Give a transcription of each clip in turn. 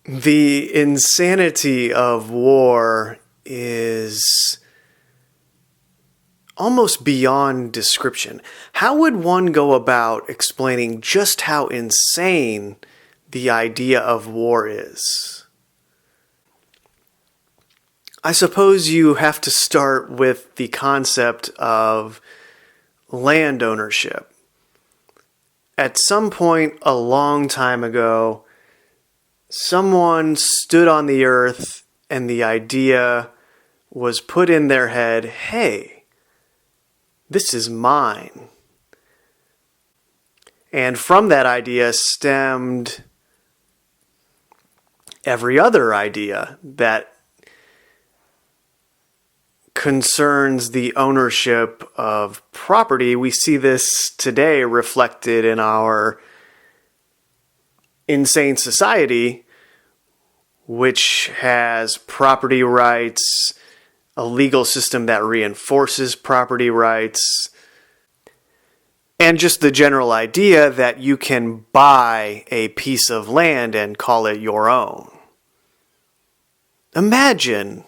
The insanity of war is almost beyond description. How would one go about explaining just how insane the idea of war is? I suppose you have to start with the concept of land ownership. At some point a long time ago, someone stood on the earth and the idea was put in their head, hey, this is mine. And from that idea stemmed every other idea that concerns the ownership of property. We see this today reflected in our insane society, which has property rights, a legal system that reinforces property rights, and just the general idea that you can buy a piece of land and call it your own. Imagine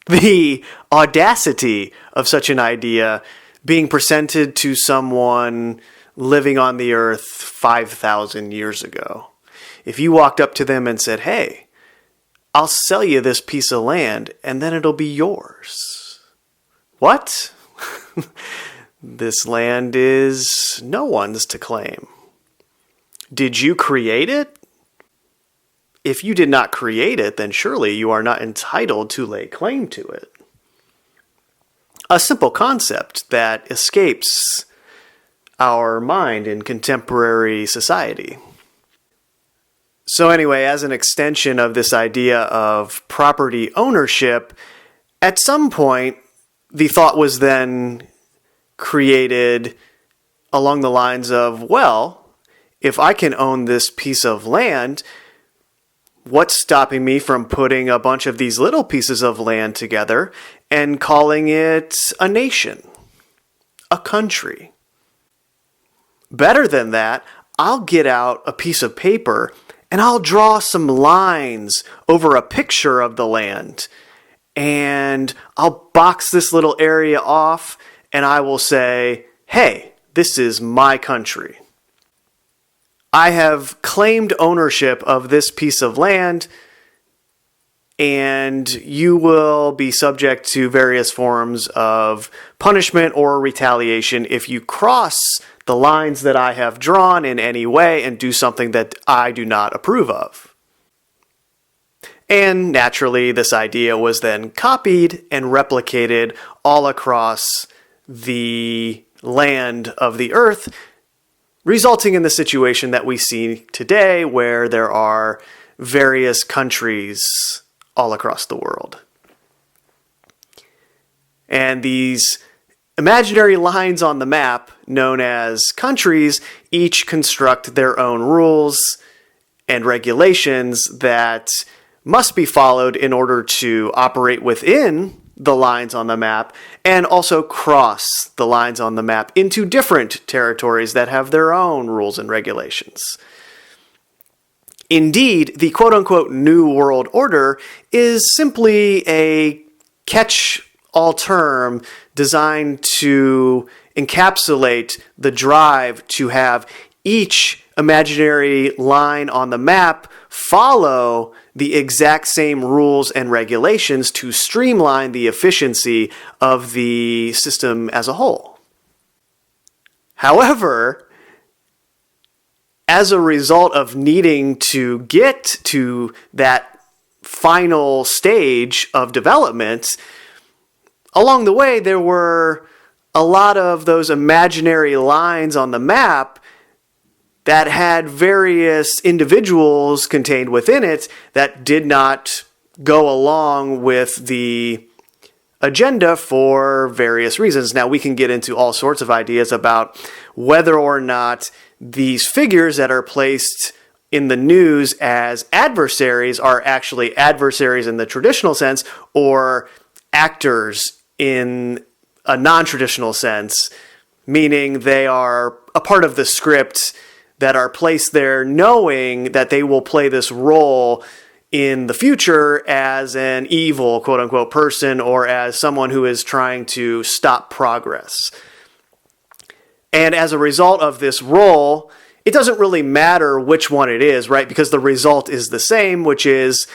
the audacity of such an idea being presented to someone living on the earth 5,000 years ago. If you walked up to them and said, hey, I'll sell you this piece of land and then it'll be yours. What? This land is no one's to claim. Did you create it? If you did not create it, then surely you are not entitled to lay claim to it. A simple concept that escapes our mind in contemporary society. So anyway, as an extension of this idea of property ownership, at some point, the thought was then created along the lines of, well, if I can own this piece of land, what's stopping me from putting a bunch of these little pieces of land together and calling it a nation, a country? Better than that, I'll get out a piece of paper and I'll draw some lines over a picture of the land. And I'll box this little area off and I will say, hey, this is my country. I have claimed ownership of this piece of land, and you will be subject to various forms of punishment or retaliation if you cross the lines that I have drawn in any way and do something that I do not approve of. And naturally, this idea was then copied and replicated all across the land of the earth, resulting in the situation that we see today where there are various countries all across the world. And these imaginary lines on the map, known as countries, each construct their own rules and regulations that must be followed in order to operate within the lines on the map and also cross the lines on the map into different territories that have their own rules and regulations. Indeed, the quote-unquote New World Order is simply a catch-all term designed to encapsulate the drive to have each imaginary line on the map follow the exact same rules and regulations to streamline the efficiency of the system as a whole. However, as a result of needing to get to that final stage of development, along the way there were a lot of those imaginary lines on the map that had various individuals contained within it that did not go along with the agenda for various reasons. Now, we can get into all sorts of ideas about whether or not these figures that are placed in the news as adversaries are actually adversaries in the traditional sense or actors in a non-traditional sense, meaning they are a part of the script that are placed there knowing that they will play this role in the future as an evil, quote unquote, person, or as someone who is trying to stop progress. And as a result of this role, it doesn't really matter which one it is, right? Because the result is the same, which is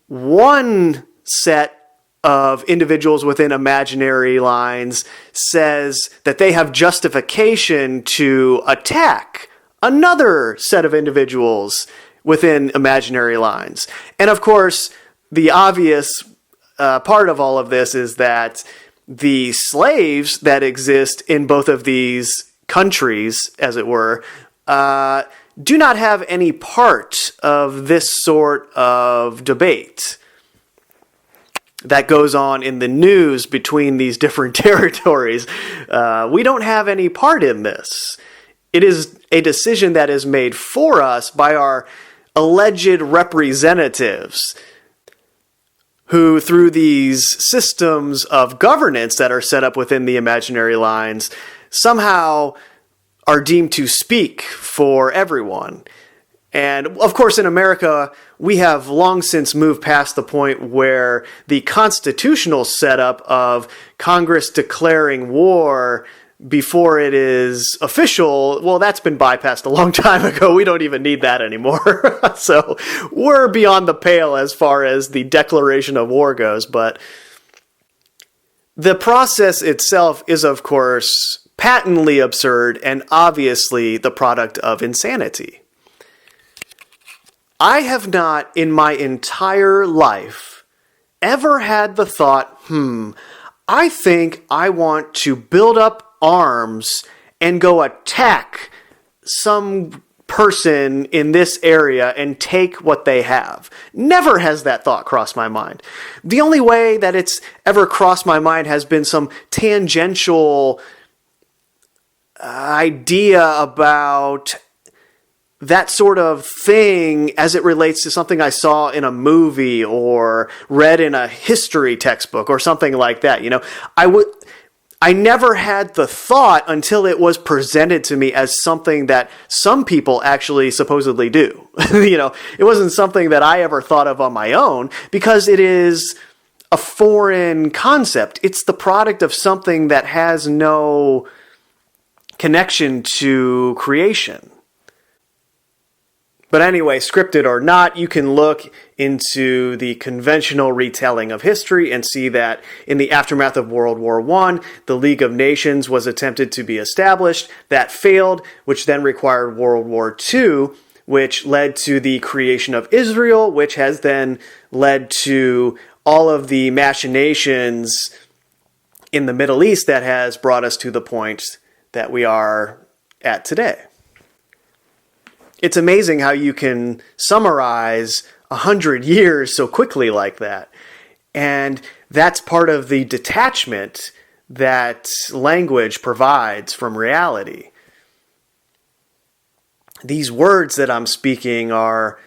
one set of individuals within imaginary lines says that they have justification to attack another set of individuals within imaginary lines. And of course, the obvious part of all of this is that the slaves that exist in both of these countries, as it were, do not have any part of this sort of debate that goes on in the news between these different territories. We don't have any part in this. It is a decision that is made for us by our alleged representatives, who, through these systems of governance that are set up within the imaginary lines, somehow are deemed to speak for everyone. And of course, in America, we have long since moved past the point where the constitutional setup of Congress declaring war before it is official, well, that's been bypassed a long time ago. We don't even need that anymore. So we're beyond the pale as far as the declaration of war goes. But the process itself is, of course, patently absurd and obviously the product of insanity. I have not in my entire life ever had the thought, I think I want to build up arms and go attack some person in this area and take what they have. Never has that thought crossed my mind. The only way that it's ever crossed my mind has been some tangential idea about that sort of thing as it relates to something I saw in a movie or read in a history textbook or something like that. You know, I never had the thought until it was presented to me as something that some people actually supposedly do. You know, it wasn't something that I ever thought of on my own because it is a foreign concept. It's the product of something that has no connection to creation. But anyway, scripted or not, you can look into the conventional retelling of history and see that in the aftermath of World War I, the League of Nations was attempted to be established. That failed, which then required World War II, which led to the creation of Israel, which has then led to all of the machinations in the Middle East that has brought us to the point that we are at today. It's amazing how you can summarize 100 years so quickly like that. And that's part of the detachment that language provides from reality. These words that I'm speaking are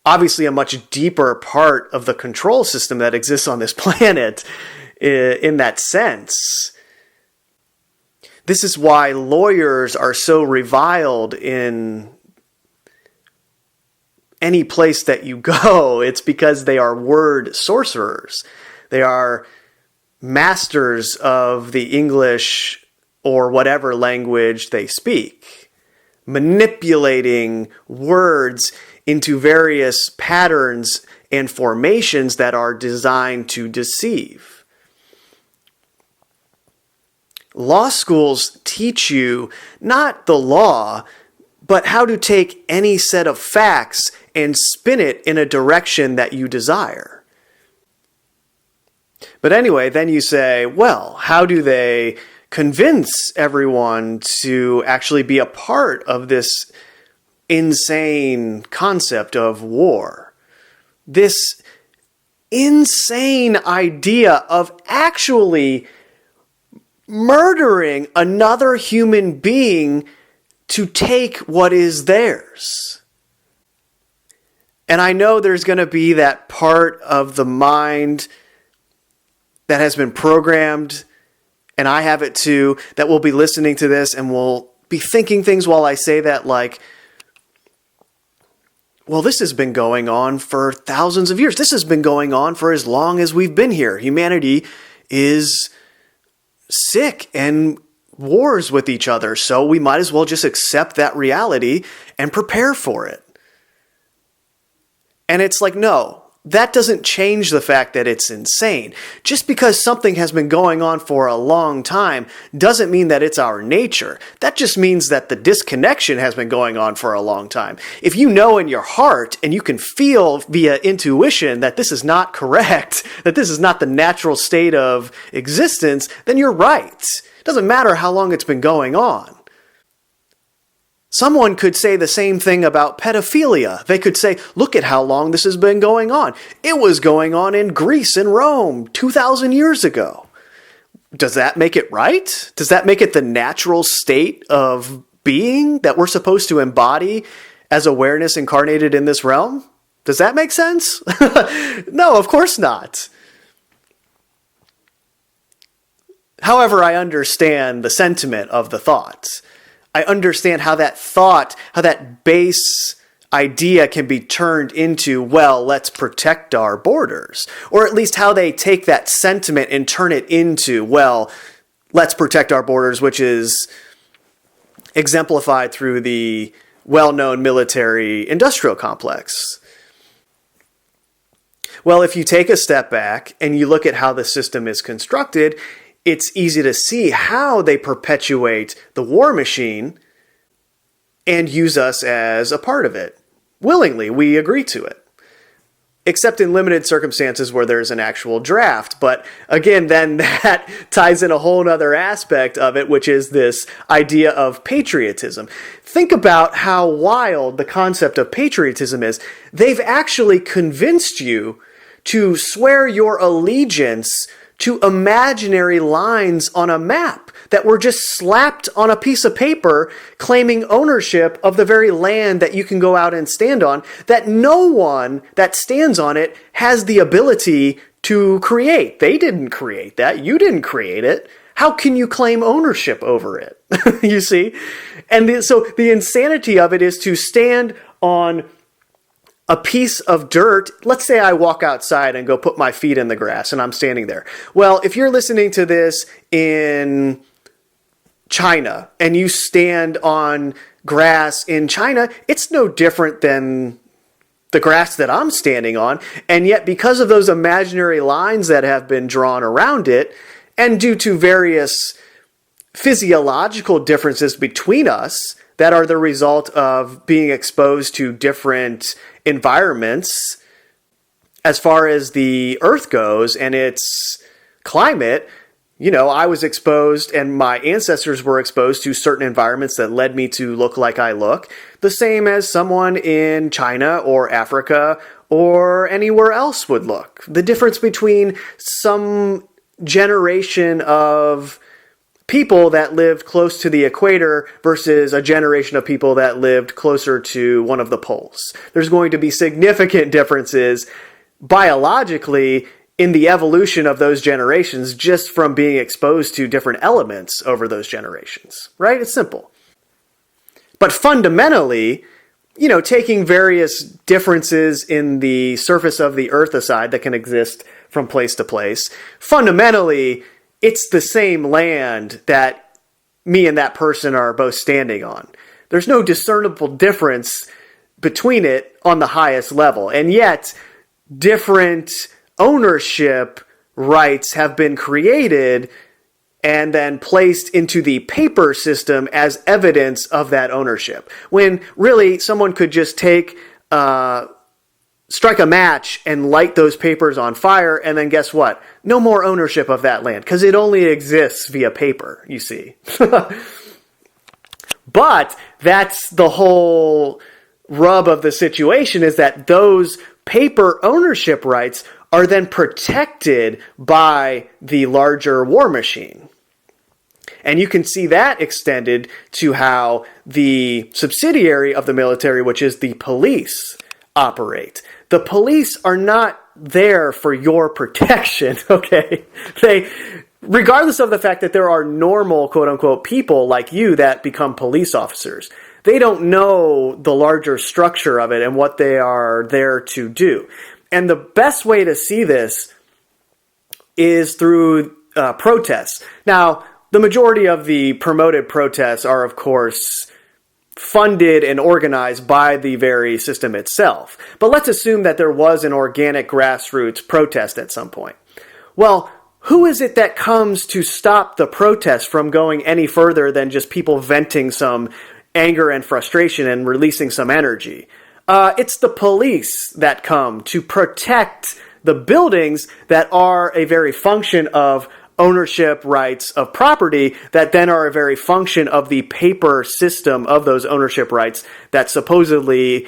obviously a much deeper part of the control system that exists on this planet in that sense. This is why lawyers are so reviled in any place that you go. It's because they are word sorcerers. They are masters of the English or whatever language they speak, manipulating words into various patterns and formations that are designed to deceive. Law schools teach you not the law, but how to take any set of facts and spin it in a direction that you desire. But anyway, then you say, well, how do they convince everyone to actually be a part of this insane concept of war? This insane idea of actually murdering another human being to take what is theirs. And I know there's going to be that part of the mind that has been programmed, and I have it too, that will be listening to this and will be thinking things while I say that, like, Well, this has been going on for thousands of years. This has been going on for as long as we've been here. Humanity is sick and wars with each other, so we might as well just accept that reality and prepare for it. And it's like, no, that doesn't change the fact that it's insane. Just because something has been going on for a long time doesn't mean that it's our nature. That just means that the disconnection has been going on for a long time. If you know in your heart and you can feel via intuition that this is not correct, that this is not the natural state of existence, then you're right. It doesn't matter how long it's been going on. Someone could say the same thing about pedophilia. They could say, look at how long this has been going on. It was going on in Greece and Rome 2,000 years ago. Does that make it right? Does that make it the natural state of being that we're supposed to embody as awareness incarnated in this realm? Does that make sense? No, of course not. However, I understand the sentiment of the thought. I understand how that thought, how that base idea can be turned into, well, let's protect our borders. Or at least how they take that sentiment and turn it into, well, let's protect our borders, which is exemplified through the well-known military-industrial complex. Well, if you take a step back and you look at how the system is constructed, it's easy to see how they perpetuate the war machine and use us as a part of it. Willingly, we agree to it. Except in limited circumstances where there's an actual draft. But again, then that ties in a whole other aspect of it, which is this idea of patriotism. Think about how wild the concept of patriotism is. They've actually convinced you to swear your allegiance to imaginary lines on a map that were just slapped on a piece of paper claiming ownership of the very land that you can go out and stand on, that no one that stands on it has the ability to create. They didn't create that. You didn't create it. How can you claim ownership over it? You see? And so the insanity of it is to stand on a piece of dirt. Let's say I walk outside and go put my feet in the grass and I'm standing there. Well, if you're listening to this in China and you stand on grass in China, it's no different than the grass that I'm standing on. And yet because of those imaginary lines that have been drawn around it, and due to various physiological differences between us that are the result of being exposed to different environments as far as the earth goes and its climate, you know, I was exposed and my ancestors were exposed to certain environments that led me to look like I look, the same as someone in China or Africa or anywhere else would look. The difference between some generation of people that lived close to the equator versus a generation of people that lived closer to one of the poles. There's going to be significant differences biologically in the evolution of those generations just from being exposed to different elements over those generations, right? It's simple. But fundamentally, you know, taking various differences in the surface of the earth aside that can exist from place to place, fundamentally, it's the same land that me and that person are both standing on. There's no discernible difference between it on the highest level. And yet, different ownership rights have been created and then placed into the paper system as evidence of that ownership. When really someone could just take strike a match and light those papers on fire, and then guess what? No more ownership of that land, because it only exists via paper, you see. But that's the whole rub of the situation, is that those paper ownership rights are then protected by the larger war machine. And you can see that extended to how the subsidiary of the military, which is the police, operate. The police are not there for your protection, okay? Regardless of the fact that there are normal, quote unquote, people like you that become police officers, They don't know the larger structure of it and what they are there to do. And the best way to see this is through protests. Now, the majority of the promoted protests are, of course, funded and organized by the very system itself. But let's assume that there was an organic grassroots protest at some point. Well, who is it that comes to stop the protest from going any further than just people venting some anger and frustration and releasing some energy? It's the police that come to protect the buildings that are a very function of ownership rights of property that then are a very function of the paper system of those ownership rights that supposedly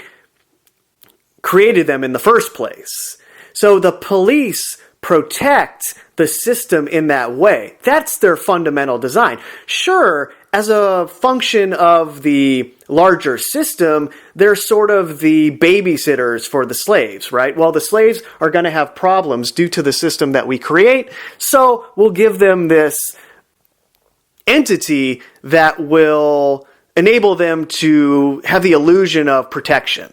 created them in the first place. So the police protect the system in that way. That's their fundamental design. Sure, as a function of the larger system, they're sort of the babysitters for the slaves, right? Well, the slaves are going to have problems due to the system that we create, so we'll give them this entity that will enable them to have the illusion of protection.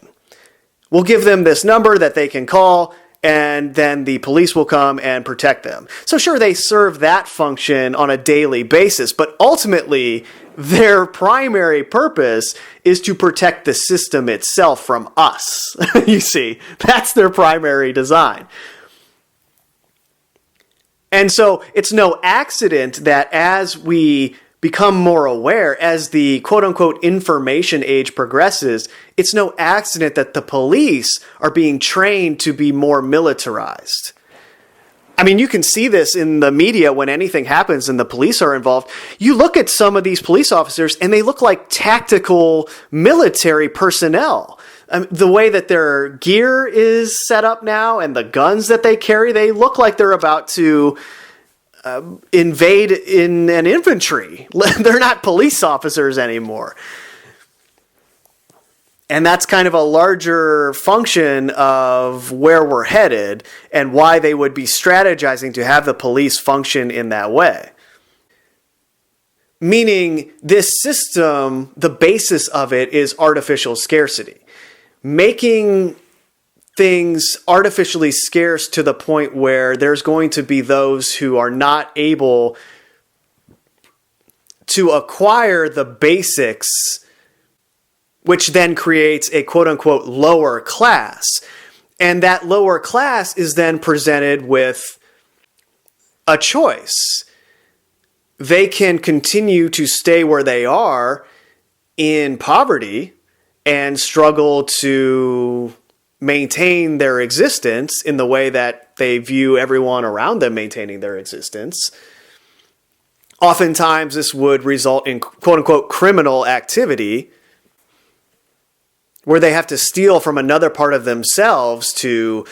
We'll give them this number that they can call, and then the police will come and protect them. So sure, they serve that function on a daily basis, but ultimately, their primary purpose is to protect the system itself from us. You see, that's their primary design. And so it's no accident that as we become more aware, as the quote-unquote information age progresses, it's no accident that the police are being trained to be more militarized. I mean, you can see this in the media when anything happens and the police are involved. You look at some of these police officers and they look like tactical military personnel. The way that their gear is set up now and the guns that they carry, they look like they're about to invade in an infantry. They're not police officers anymore. And that's kind of a larger function of where we're headed and why they would be strategizing to have the police function in that way. Meaning this system, the basis of it is artificial scarcity. Making things artificially scarce to the point where there's going to be those who are not able to acquire the basics, which then creates a quote-unquote lower class. And that lower class is then presented with a choice. They can continue to stay where they are in poverty and struggle to maintain their existence in the way that they view everyone around them maintaining their existence. Oftentimes, this would result in quote-unquote criminal activity, where they have to steal from another part of themselves to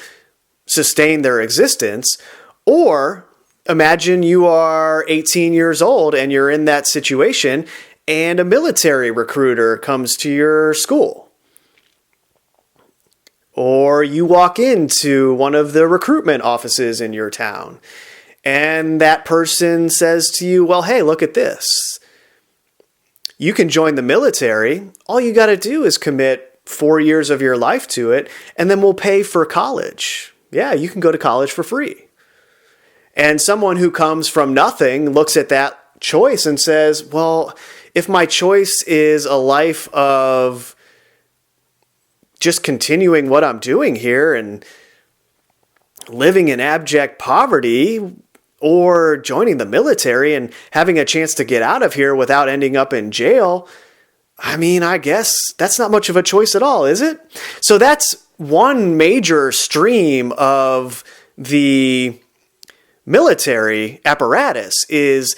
sustain their existence. Or imagine you are 18 years old and you're in that situation and a military recruiter comes to your school. Or you walk into one of the recruitment offices in your town and that person says to you, well, hey, look at this. You can join the military. All you got to do is commit 4 years of your life to it, and then we'll pay for college. Yeah, you can go to college for free. And someone who comes from nothing looks at that choice and says, well, if my choice is a life of just continuing what I'm doing here and living in abject poverty, or joining the military and having a chance to get out of here without ending up in jail, I mean, I guess that's not much of a choice at all, is it? So that's one major stream of the military apparatus, is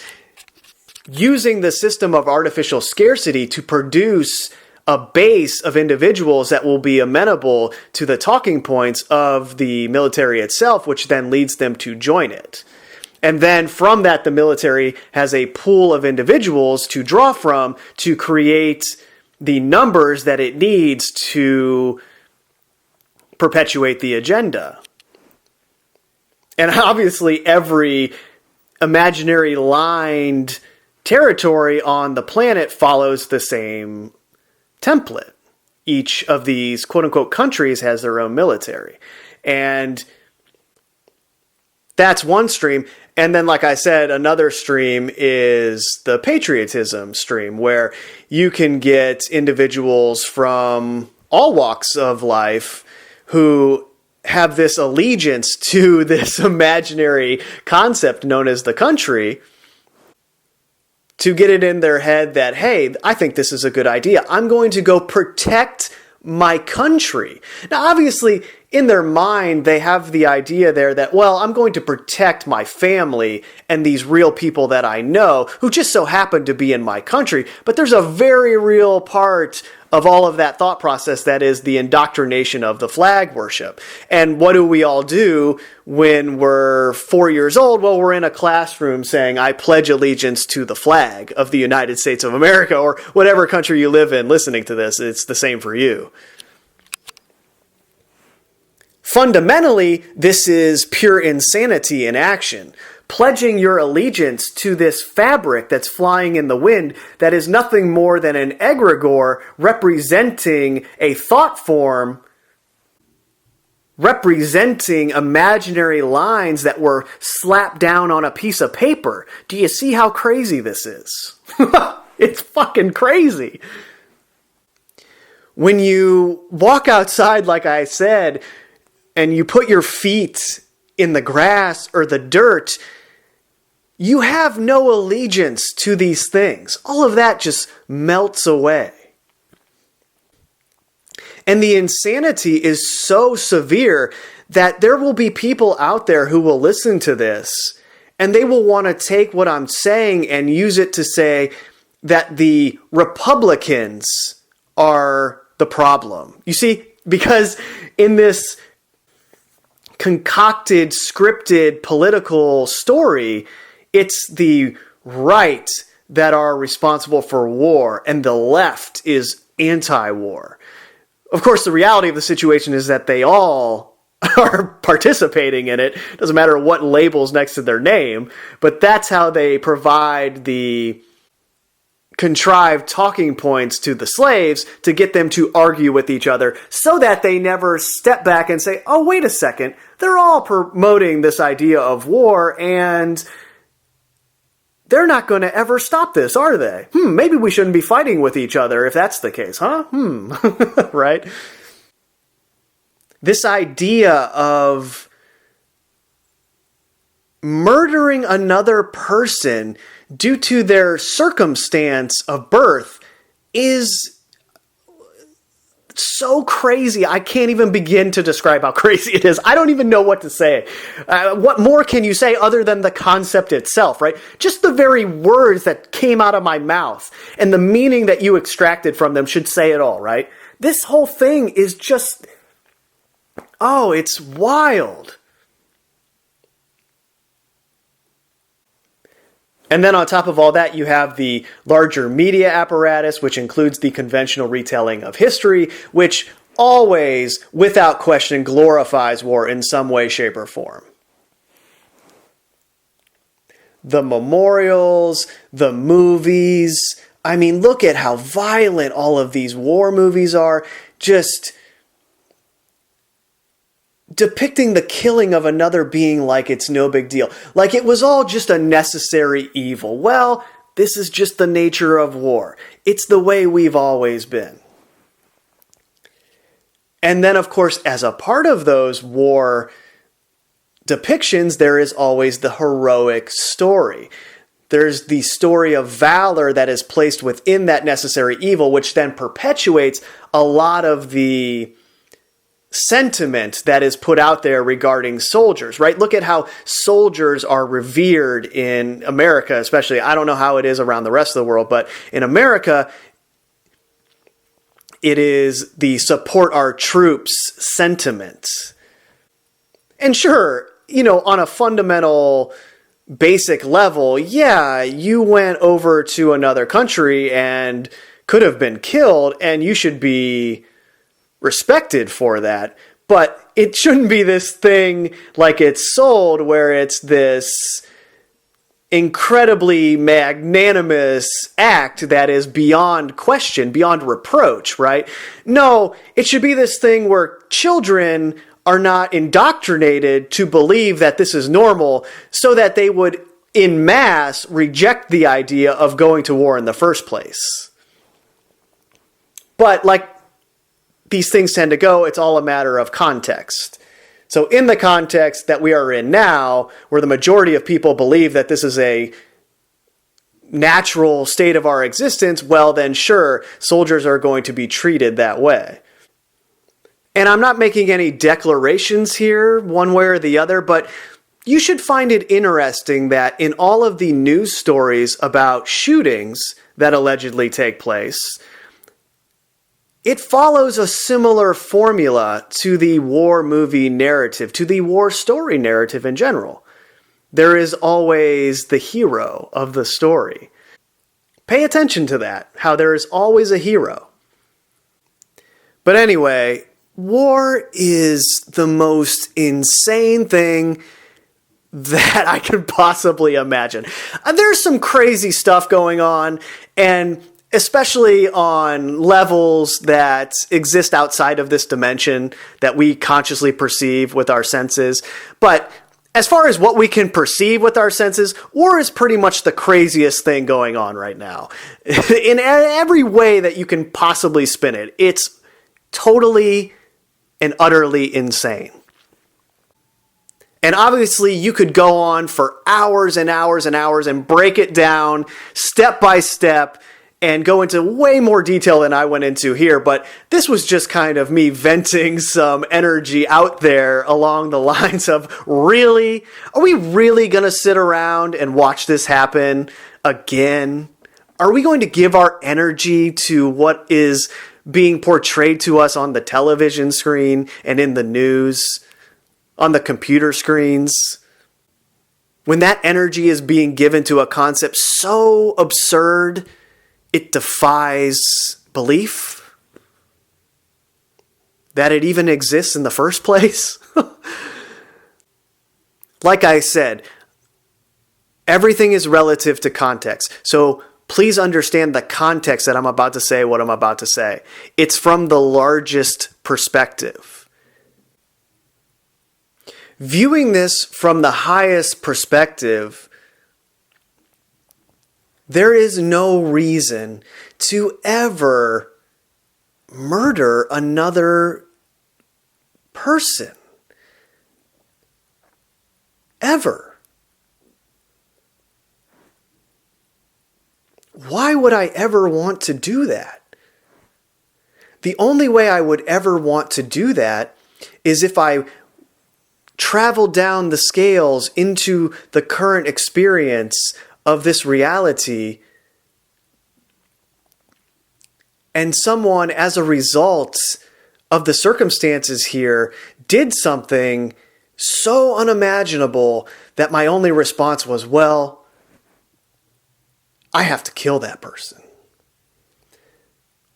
using the system of artificial scarcity to produce a base of individuals that will be amenable to the talking points of the military itself, which then leads them to join it. And then from that, the military has a pool of individuals to draw from to create the numbers that it needs to perpetuate the agenda. And obviously, every imaginary lined territory on the planet follows the same template. Each of these quote-unquote countries has their own military. And that's one stream. And then, like I said, another stream is the patriotism stream, where you can get individuals from all walks of life who have this allegiance to this imaginary concept known as the country, to get it in their head that, hey, I think this is a good idea. I'm going to go protect my country. Now, obviously, in their mind, they have the idea there that, well, I'm going to protect my family and these real people that I know who just so happen to be in my country. But there's a very real part of all of that thought process that is the indoctrination of the flag worship. And what do we all do when we're 4 years old? Well, we're in a classroom saying, I pledge allegiance to the flag of the United States of America, or whatever country you live in listening to this. It's the same for you. Fundamentally, this is pure insanity in action. Pledging your allegiance to this fabric that's flying in the wind that is nothing more than an egregore representing a thought form, representing imaginary lines that were slapped down on a piece of paper. Do you see how crazy this is? It's fucking crazy. When you walk outside, like I said, and you put your feet in the grass or the dirt, you have no allegiance to these things. All of that just melts away. And the insanity is so severe that there will be people out there who will listen to this, and they will want to take what I'm saying and use it to say that the Republicans are the problem. You see, because in this concocted, scripted political story, it's the right that are responsible for war, and the left is anti-war. Of course, the reality of the situation is that they all are participating in it. Doesn't matter what label's next to their name, but that's how they provide the contrived talking points to the slaves to get them to argue with each other so that they never step back and say, oh, wait a second, they're all promoting this idea of war and they're not going to ever stop this, are they? Maybe we shouldn't be fighting with each other if that's the case, huh? Right? This idea of murdering another person due to their circumstance of birth is so crazy. I can't even begin to describe how crazy it is. I don't even know what to say. What more can you say other than the concept itself, right? Just the very words that came out of my mouth and the meaning that you extracted from them should say it all, right? This whole thing is just, oh, it's wild. And then on top of all that, you have the larger media apparatus, which includes the conventional retelling of history, which always, without question, glorifies war in some way, shape, or form. The memorials, the movies. I mean, look at how violent all of these war movies are. Just depicting the killing of another being like it's no big deal. Like it was all just a necessary evil. Well, this is just the nature of war. It's the way we've always been. And then, of course, as a part of those war depictions, there is always the heroic story. There's the story of valor that is placed within that necessary evil, which then perpetuates a lot of the sentiment that is put out there regarding soldiers, right? Look at how soldiers are revered in America, especially. I don't know how it is around the rest of the world, but in America, it is the support our troops sentiment. And sure, you know, on a fundamental, basic level, yeah, you went over to another country and could have been killed, and you should be respected for that, but it shouldn't be this thing like it's sold where it's this incredibly magnanimous act that is beyond question, beyond reproach, right? No, it should be this thing where children are not indoctrinated to believe that this is normal so that they would en masse reject the idea of going to war in the first place. But like these things tend to go, it's all a matter of context. So in the context that we are in now, where the majority of people believe that this is a natural state of our existence, well then sure, soldiers are going to be treated that way. And I'm not making any declarations here, one way or the other, but you should find it interesting that in all of the news stories about shootings that allegedly take place, it follows a similar formula to the war movie narrative, to the war story narrative in general. There is always the hero of the story. Pay attention to that, how there is always a hero. But anyway, war is the most insane thing that I can possibly imagine. There's some crazy stuff going on, and especially on levels that exist outside of this dimension that we consciously perceive with our senses. But as far as what we can perceive with our senses, war is pretty much the craziest thing going on right now. In every way that you can possibly spin it, it's totally and utterly insane. And obviously you could go on for hours and hours and hours and break it down step by step and go into way more detail than I went into here, but this was just kind of me venting some energy out there along the lines of, really? Are we really going to sit around and watch this happen again? Are we going to give our energy to what is being portrayed to us on the television screen and in the news, on the computer screens, when that energy is being given to a concept so absurd it defies belief that it even exists in the first place? Like I said, everything is relative to context. So please understand the context that I'm about to say what I'm about to say. It's from the largest perspective. Viewing this from the highest perspective, there is no reason to ever murder another person. Ever. Why would I ever want to do that? The only way I would ever want to do that is if I travel down the scales into the current experience of this reality, and someone, as a result of the circumstances here, did something so unimaginable that my only response was, well, I have to kill that person.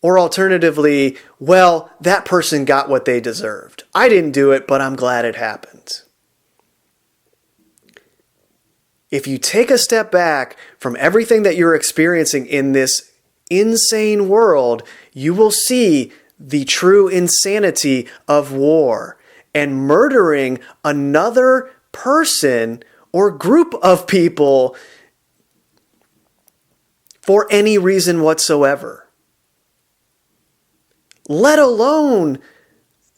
Or alternatively, well, that person got what they deserved. I didn't do it, but I'm glad it happened. If you take a step back from everything that you're experiencing in this insane world, you will see the true insanity of war and murdering another person or group of people for any reason whatsoever. Let alone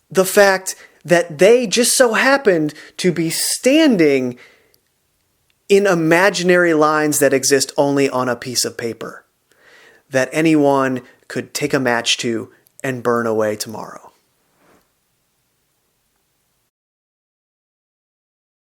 the fact that they just so happened to be standing in imaginary lines that exist only on a piece of paper that anyone could take a match to and burn away tomorrow.